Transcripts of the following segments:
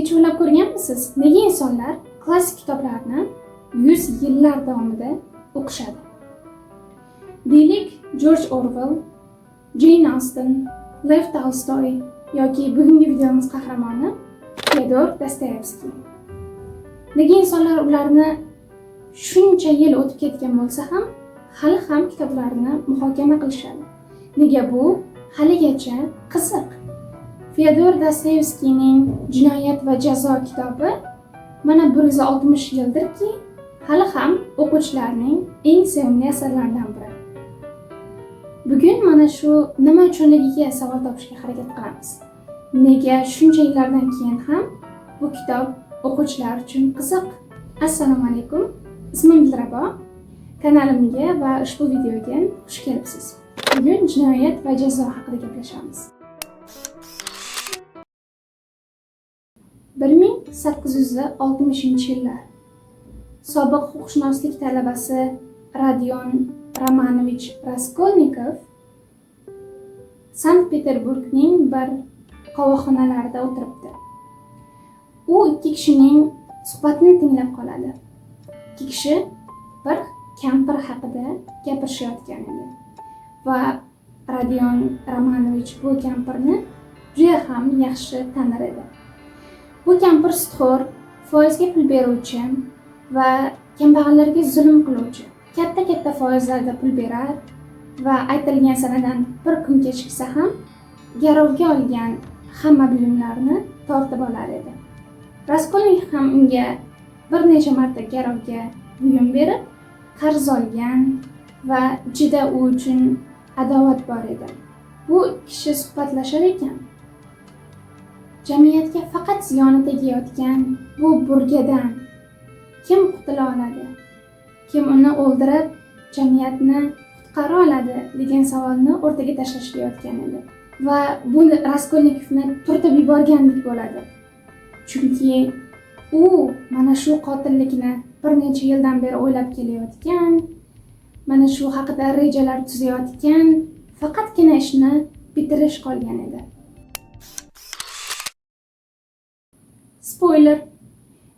Hech o'ylab ko'rganmisiz, nega insonlar klassik kitoblarni 100 yillar davomida o'qishadi? Deylik, Jorj Orwell, Jane Austen, Lev Tolstoy yoki bugungi videomiz qahramoni Fyodor Dostoyevskiy. Nega insonlar ularni shuncha yil o'tib ketgan bo'lsa ham, hali ham kitoblarini muhokama qilishadi? Nega bu haligacha qiziq? Fyodor Dostoyevskiyning Jinoyat va jazo kitobi mana 160 yildirki, hali ham o'quvchilarning eng sevimli asarlaridan biri. Bugun mana shu nima uchunligiga savol topishga harakat qilamiz. Nega shuncha yillardan keyin ham bu kitob o'quvchilar uchun qiziq? Assalomu alaykum. Ismim Dilrabo. Kanalimga va ushbu videoga xush kelibsiz. Bugun jinoyat va jazo haqida gaplashamiz. 1860-yillar. Sobiq huquqshunoslik talabasi Rodion Romanovich Raskolnikov Sankt-Peterburgning bir qovoqxonalarida o'tiribdi. U ikki kishining suhbatini tinglab qoladi. Ikki kishi bir kampir haqida gapirishayotgan edi va Rodion Romanovich bu kampirni juda ham yaxshi tanir edi. Bu kampir sutxo'r, foizga pul beruvchi va kambag'allarga zulm qiluvchi. Katta foizlarda pul berar va aytilgan sanadan bir kun kechiksa ham garovga olgan hamma buyumlarni tortib olar edi. Raskolnikov ham unga bir necha marta garovga buyum berib, qarz olgan va ichida u uchun adovat bor edi. Bu kishi suhbatlashar ekan. Jamiyatga faqat ziyoni tegayotgan bu burgadan kim qutula oladi? Kim uni o'ldirib, jamiyatni qutqara oladi degan savolni o'rtaga tashlashayotgan edi. Va bu Raskolnikovni turtib yuborgandek bo'ladi. Chunki u mana shu qotillikni bir necha yildan beri o'ylab kelayotgan, mana shu haqida rejalar tuzayotgan, faqatgina ishni bitirish qolgan edi. Spoiler.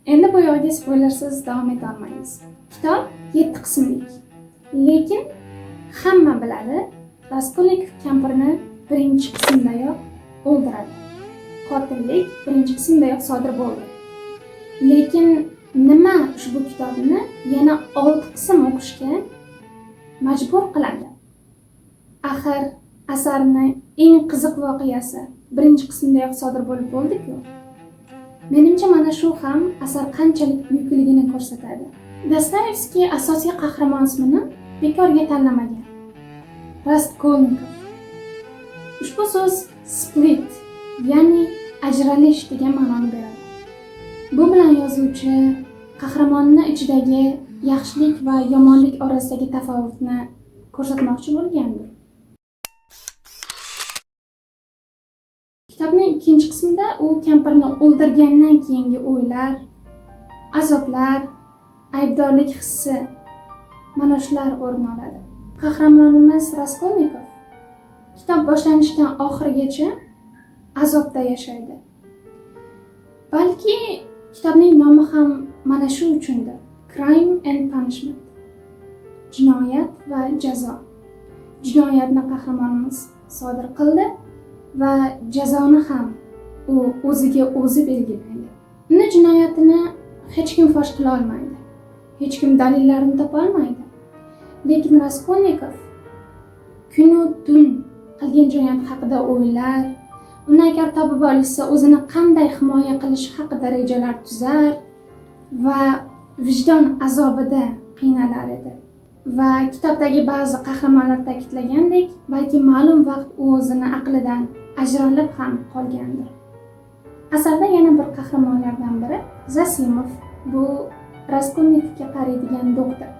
Endi bu yo'lga spoilersiz davom eta olmaymiz. Kitob 7 qismlik. Lekin hamma biladi, Raskolnikov kampirni birinchi qismdayoq o'ldiradi. Qotillik birinchi qismdayoq sodir bo'ldi. Lekin nima ushbu kitobni yana 6 qism o'qishga majbur qiladi? Axir asarning eng qiziq voqeasi birinchi qismdayoq sodir bo'lib bo'ldi-ku. Menimcha mana shu ham asar qanchalik buyukligini ko'rsatadi. Dostoyevskiy asosiy qahramon ismini bekorga tanlamagan. Raskolnikov. Ushbu so'z split, ya'ni ajralish degan ma'noni beradi. Bu bilan yozuvchi qahramonni ichidagi yaxshilik va yomonlik orasidagi tafovutni ko'rsatmoqchi bo'lgandir. Kitobning ikkinchi qismida u kampirni o'ldirgandan keyingi o'ylar, azoblar, aybdorlik hissi mana shular o'rin oladi. Qahramonimiz Raskolnikov kitob boshlanishidan oxirigacha azobda yashaydi. Balki kitobning nomi ham mana shu uchundir. Crime and Punishment. Jinoyat va jazo. Jinoyatni qahramonimiz sodir qildi va jazoni ham u o'ziga o'zi belgilaydi. Uni jinoyatini hech kim fosh qila olmaydi. Hech kim dalillarini topa olmaydi. Lekin Raskolnikov kun-u tun qilgan jinoyat haqida o'ylar, uni agar topib olsa o'zini qanday himoya qilish haqida rejalar tuzar va vijdon azobida qiynalar edi. Va kitobdagi ba'zi qahramonlar ta'kidlagandek, balki ma'lum vaqt u o'zini aqlidan ajralib ham qolgandir. Asarda yana bir qahramonlardan biri Zosimov. Bu Raskolnikovga qaraydigan doktor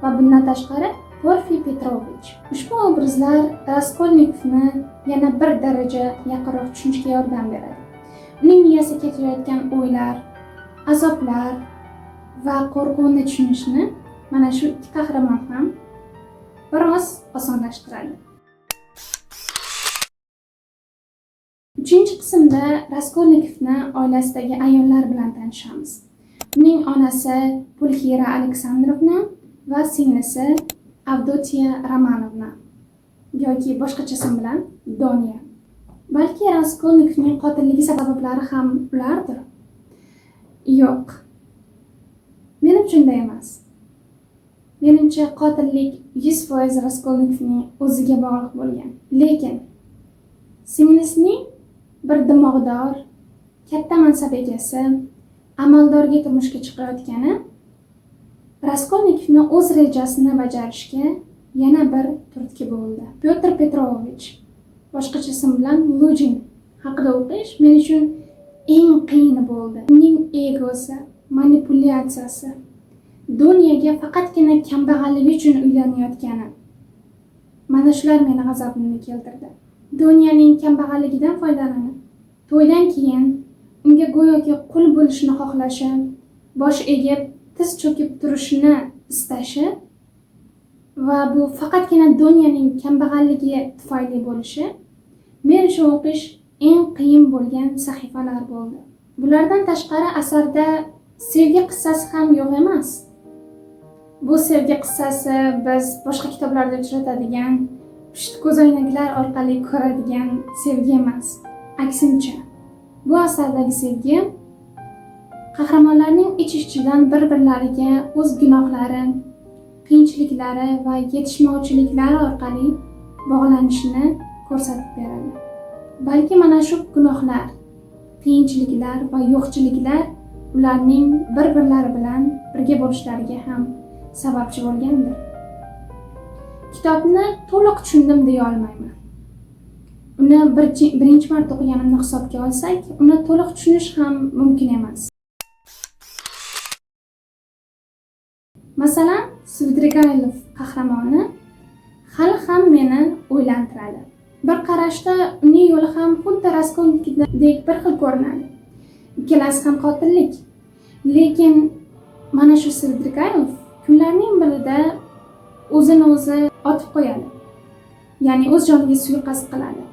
va bundan tashqari Porfiy Petrovich. Ushbu obrazlar Raskolnikovni yana bir daraja yaqinroq tushunishga yordam beradi. Uning miyasida kechayotgan o'ylar, azoblar va qo'rquvni tushunishni mana shu ikki qahramon ham biroz osonlashtiradi. 3-qism qismda Raskolnikovni oilasidagi ayollar bilan tanishamiz. Uning onasi Pulxira Aleksandrovna va singlisi Avdotiya Romanovna yoki boshqacha ism bilan Donya. Balki Raskolnikovning qotilligi sabablari ham ulardir. Yo'q. Menimcha shunday emas. Menimcha qotillik 100% Raskolnikovning o'ziga bog'liq bo'lgan. Lekin singlisining bir dimog'dor, katta mansab egasi, amaldorga turmushga chiqayotgani Raskolnikovni o'z rejasini bajarishga yana bir turtki bo'ldi. Pyotr Petrovich, boshqacha ism bilan Lujin haqida o'qish men uchun eng qiyini bo'ldi. Uning egosi, manipulyatsiyasi, Donyaga faqatgina kambag'alligi uchun uylanayotgani. Mana shular meni g'azabimni keltirdi. Donyaning kambag'alligidan foydalanib, to'ydan keyin unga go'yoki qul bo'lishni xohlashi, bosh egib, tiz cho'kib turishni istashi va bu faqatgina Donyaning kambag'alligi tufayli bo'lishi men uchun o'qish eng qiyin bo'lgan sahifalar bo'ldi. Bulardan tashqari asarda sevgi qissasi ham yo'q emas. Bu sevgi qissasi biz boshqa kitoblarda uchratadigan pushti ko'zoynaklar orqali ko'radigan sevgi emas. Aksincha, bu asardagi sevgi qahramonlarning ich-ichidan bir-birlariga o'z gunohlari, qiyinchiliklari va yetishmovchiliklari orqali bog'lanishini ko'rsatib beradi. Balki mana shu gunohlar, qiyinchiliklar va yo'qchiliklar ularning bir-birlari bilan birga bo'lishlariga ham sababchi bo'lgandir. Kitobni to'liq tushundim deya olmayman. Uni birinchi marta o'qiganimni hisobga olsak, uni to'liq tushunish ham mumkin emas. Masalan, Svidrigaylov qahramoni hali ham meni o'ylantiradi. Bir qarashda uning yo'li ham xuddi Raskolnikovdek bir xil ko'rinadi. Ikkalasi ham qotillik. Lekin mana shu Svidrigaylov kunlarning birida o'zini o'zi otib qo'yadi. Ya'ni o'z joniga suiqasd qiladi.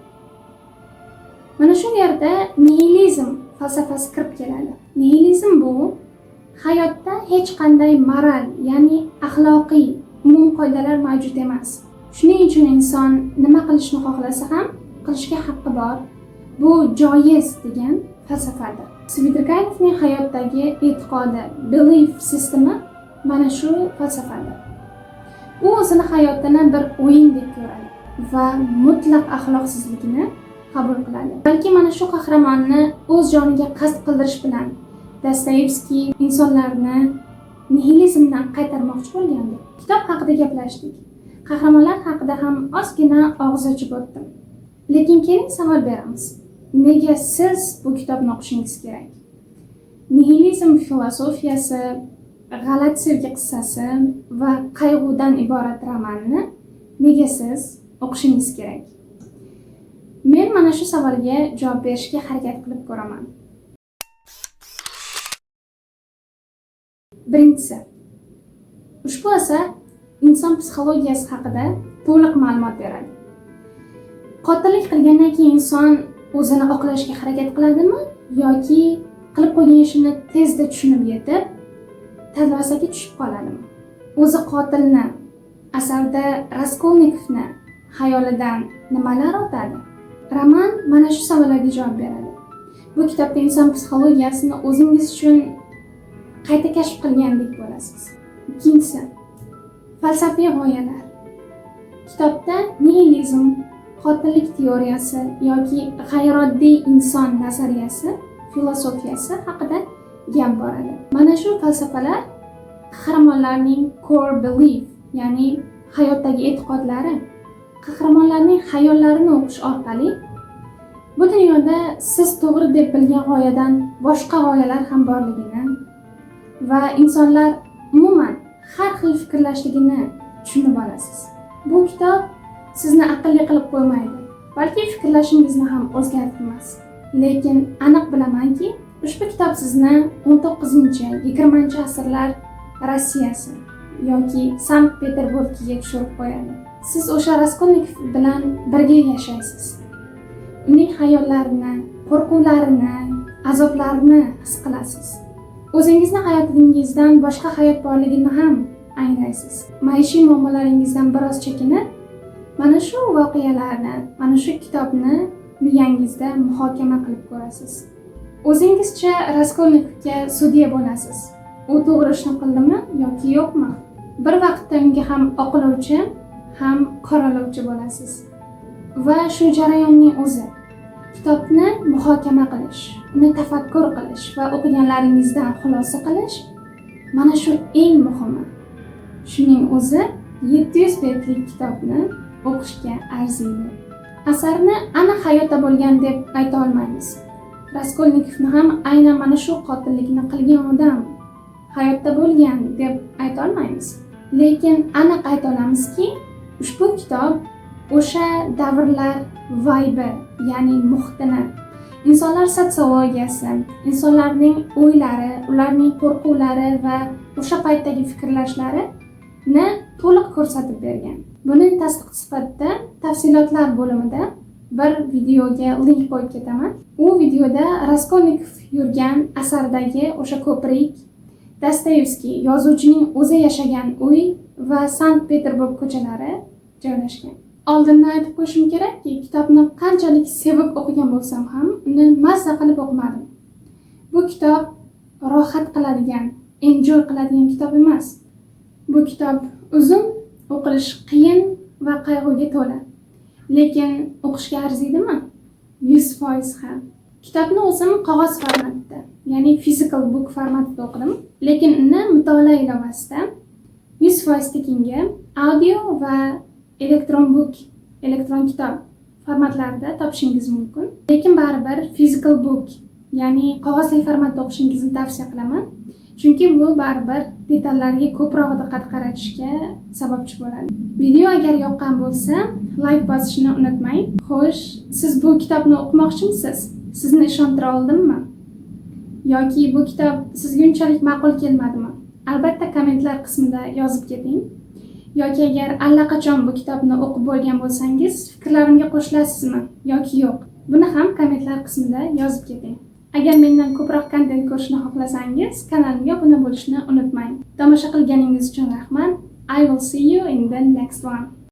Mana shu yerda nihilizm falsafasi kirib keladi. Nihilizm bu hayotda hech qanday moral, ya'ni axloqiy umum qoidalar mavjud emas. Shuning uchun inson nima qilishni xohlasa ham qilishga haqqi bor. Bu joiz degan falsafadir. Svidrigaylovning hayotdagi e'tiqodi, belief sistemi mana shu falsafadir. U o'zini hayotini bir o'yin deb ko'radi va mutlaq axloqsizlikni qabul qiladi. Balki mana shu qahramonni o'z joniga qasd qildirish bilan Dostoyevskiy insonlarni nihilizmdan qaytarmoqchi bo'lgandi. Kitob haqida gaplashdik. Qahramonlar haqida ham ozgina og'iz ochib o'tdim. Lekin keling savol beramiz. Nega siz bu kitobni o'qishingiz kerak? Nihilizm filosofiyasi, g'alati sevgi qissasi va qayg'udan iborat romanni nega siz o'qishingiz kerak? Men mana shu savolga javob berishga harakat qilib ko'raman. Birinchisi, ushbu asar inson psixologiyasi haqida to'liq ma'lumot beradi. Qotillik qilgandan keyin inson o'zini oqlashga harakat qiladimi yoki qilib qo'ygan ishini tezda tushunib yetib talvasaga tushib qoladimi? O'zi qotilni, asarda Raskolnikovni xayolidan nimalar o'tadi? Roman mana shu savollarga javob beradi. Bu kitobda inson psixologiyasini o'zingiz uchun qayta kashf qilgandek bo'lasiz. Ikkinchisi, falsafiy g'oyalar. Kitobda nihilizm, qotillik teoriyasi yoki g'ayrioddiy inson nazariyasi, filosofiyasi haqida gap boradi. Mana shu falsafalar qahramonlarning core belief, ya'ni hayotdagi e'tiqodlari, qahramonlarning xayollarini o'qish orqali bu dunyoda siz to'g'ri deb bilgan g'oyadan boshqa g'oyalar ham borligini va insonlar umuman har xil fikrlashligini tushunib olasiz. Bu kitob sizni aqlli qilib qo'ymaydi, balki fikrlashingizni ham o'zgartirmas. Lekin aniq bilamanki, ushbu kitob sizni 19-20 asrlar Rossiyasi yoki Sankt-Peterburgiga tushirib qo'yadi. Siz o'sha Raskolnikov bilan birga yashaysiz. Uning xayollarini, qo'rquvlarini, azoblarini his qilasiz. O'zingizni hayotingizdan boshqa hayot borligini ham anglaysiz. Maishiy muammolaringizdan biroz chekinib, mana shu voqealarni, mana shu kitobni miyangizda muhokama qilib ko'rasiz. O'zingizcha Raskolnikovga sudya bo'lasiz. U to'g'ri ishni qildimi yoki yo'qmi? Bir vaqtda unga ham oqlovchi, ham qoralovchi bo'lasiz. Va shu jarayonning o'zi kitobni muhokama qilish, uni tafakkur qilish va o'qiganlaringizdan xulosa qilish mana shu eng muhimi. Shuning o'zi 700 betlik kitobni o'qishga arziydi. Asarni aniq hayotda bo'lgan deb ayta olmaymiz. Raskolnikovni ham aynan mana shu qotillikni qilgan odam hayotda bo'lgan deb ayta olmaymiz. Lekin aniq ayta olamizki, ushbu kitob o'sha davrlar vibe, ya'ni muhitini, insonlar sotsiologiyasi, insonlarning o'ylari, ularning qo'rquvlari va o'sha paytdagi fikrlashlarini to'liq ko'rsatib bergan. Buni tasdiq sifatida tafsilotlar bo'limida bir videoga link qo'yib ketaman. U videoda Raskolnikov yurgan asardagi o'sha ko'prik, Dostoyevskiy yozuvchining o'zi yashagan uy va Sankt-Peterburg ko'chalari joylashgan. Oldindan aytib qo'yishim kerakki, kitobni qanchalik sevib o'qigan bo'lsam ham, uni mazza qilib o'qimadim. Bu kitob rohat qiladigan, enjoy qiladigan kitob emas. Bu kitob uzun, o'qilishi qiyin va qayg'uga to'la. Lekin o'qishga arziydimi? 100% ham. Kitobni o'zim qog'oz formatida, ya'ni physical book formatida o'qidim. Lekin uni mutolaa ilovasida 100% tekinga audio va elektron book, elektron kitob formatlarida topishingiz mumkin. Lekin baribir physical book, ya'ni qog'ozli formatda o'qishingizni tavsiya qilaman. Chunki bu baribir detallarga ko'proq diqqat qaratishga sababchi bo'ladi. Video agar yoqqan bo'lsa, like bosishni unutmang. Xo'sh, siz bu kitobni o'qimoqchimisiz? Sizni ishontira oldimmi? Yoki bu kitob sizga unchalik ma'qul kelmadimi? Albatta kommentlar qismida yozib keting. Yoki agar allaqachon bu kitobni o'qib bo'lgan bo'lsangiz, fikrlarimga qo'shilasizmi yoki yo'q? Buni ham kommentlar qismida yozib keting. Agar mendan ko'proq kontent ko'rishni xohlasangiz, kanalimga obuna bo'lishni unutmang. Tomosha qilganingiz uchun rahmat. I will see you in the next one.